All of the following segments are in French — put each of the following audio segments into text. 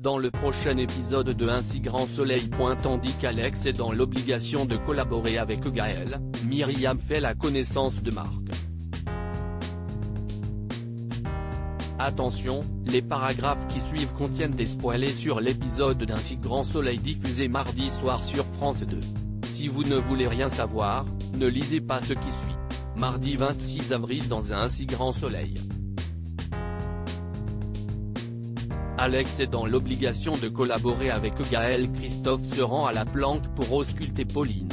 dans le prochain épisode de Un si grand soleil. Tandis qu'Alex est dans l'obligation de collaborer avec Gaël, Myriam fait la connaissance de Marc. Attention, les paragraphes qui suivent contiennent des spoilers sur l'épisode d'Un si grand soleil diffusé mardi soir sur France 2. Si vous ne voulez rien savoir, ne lisez pas ce qui suit. Mardi 26 avril dans Un si grand soleil. Alex est dans l'obligation de collaborer avec Gaël. Christophe se rend à la planque pour ausculter Pauline.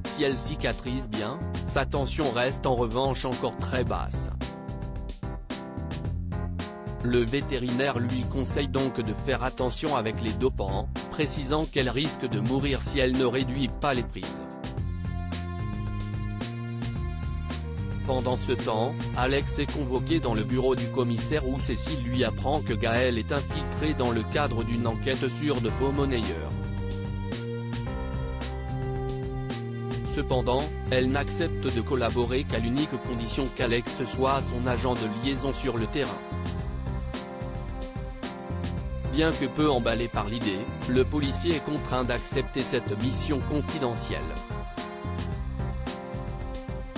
Si elle cicatrise bien, sa tension reste en revanche encore très basse. Le vétérinaire lui conseille donc de faire attention avec les dopants, précisant qu'elle risque de mourir si elle ne réduit pas les prises. Pendant ce temps, Alex est convoqué dans le bureau du commissaire où Cécile lui apprend que Gaël est infiltré dans le cadre d'une enquête sur de faux monnayeurs. Cependant, elle n'accepte de collaborer qu'à l'unique condition qu'Alex soit son agent de liaison sur le terrain. Bien que peu emballé par l'idée, le policier est contraint d'accepter cette mission confidentielle.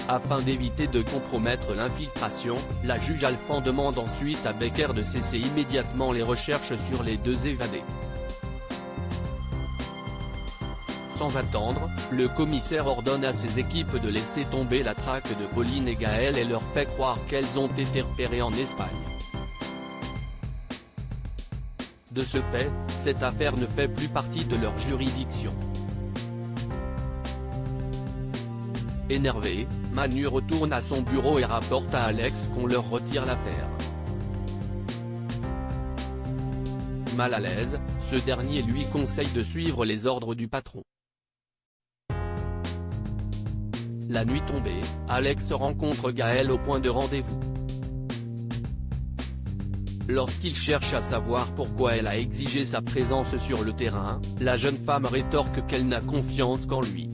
Afin d'éviter de compromettre l'infiltration, la juge Alphand demande ensuite à Becker de cesser immédiatement les recherches sur les deux évadés. Sans attendre, le commissaire ordonne à ses équipes de laisser tomber la traque de Pauline et Gaël et leur fait croire qu'elles ont été repérées en Espagne. De ce fait, cette affaire ne fait plus partie de leur juridiction. Énervé, Manu retourne à son bureau et rapporte à Alex qu'on leur retire l'affaire. Mal à l'aise, ce dernier lui conseille de suivre les ordres du patron. La nuit tombée, Alex rencontre Gaël au point de rendez-vous. Lorsqu'il cherche à savoir pourquoi elle a exigé sa présence sur le terrain, la jeune femme rétorque qu'elle n'a confiance qu'en lui.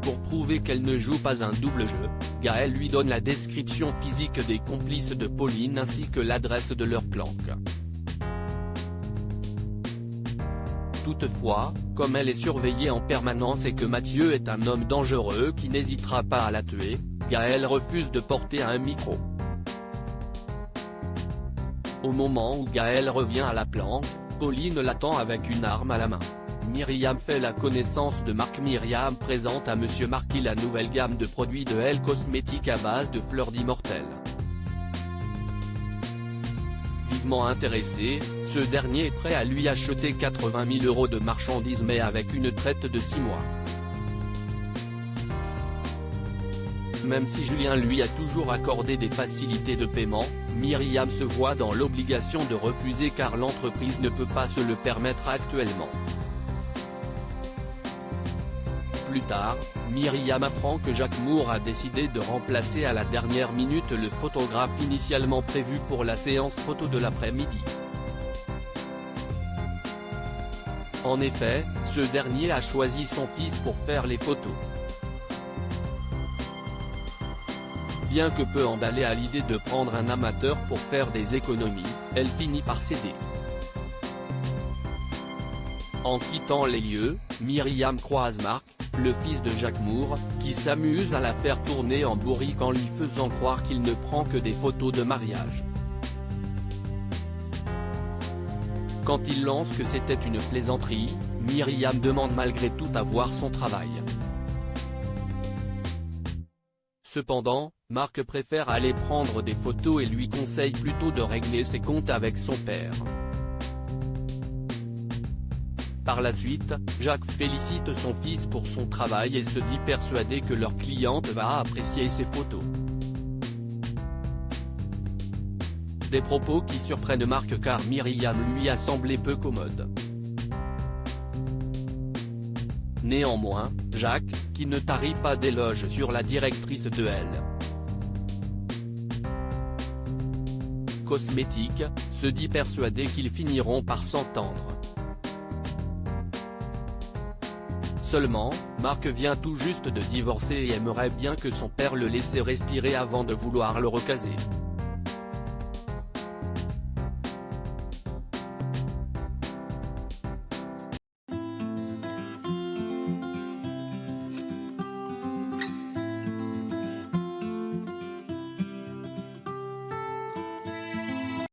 Pour prouver qu'elle ne joue pas un double jeu, Gaël lui donne la description physique des complices de Pauline ainsi que l'adresse de leur planque. Toutefois, comme elle est surveillée en permanence et que Mathieu est un homme dangereux qui n'hésitera pas à la tuer, Gaël refuse de porter un micro. Au moment où Gaël revient à la planque, Pauline l'attend avec une arme à la main. Myriam fait la connaissance de Marc. Myriam présente à Monsieur Marquis la nouvelle gamme de produits de Elle Cosmétiques à base de fleurs d'immortel. Vivement intéressé, ce dernier est prêt à lui acheter 80 000 € de marchandises mais avec une traite de 6 mois. Même si Julien lui a toujours accordé des facilités de paiement, Myriam se voit dans l'obligation de refuser car l'entreprise ne peut pas se le permettre actuellement. Plus tard, Myriam apprend que Jacques Moore a décidé de remplacer à la dernière minute le photographe initialement prévu pour la séance photo de l'après-midi. En effet, ce dernier a choisi son fils pour faire les photos. Bien que peu emballée à l'idée de prendre un amateur pour faire des économies, elle finit par céder. En quittant les lieux, Myriam croise Marc, le fils de Jacques Moore, qui s'amuse à la faire tourner en bourrique en lui faisant croire qu'il ne prend que des photos de mariage. Quand il lance que c'était une plaisanterie, Myriam demande malgré tout à voir son travail. Cependant, Marc préfère aller prendre des photos et lui conseille plutôt de régler ses comptes avec son père. Par la suite, Jacques félicite son fils pour son travail et se dit persuadé que leur cliente va apprécier ses photos. Des propos qui surprennent Marc car Myriam lui a semblé peu commode. Néanmoins, Jacques, qui ne tarit pas d'éloges sur la directrice de Elle Cosmétiques, se dit persuadé qu'ils finiront par s'entendre. Seulement, Marc vient tout juste de divorcer et aimerait bien que son père le laisse respirer avant de vouloir le recaser.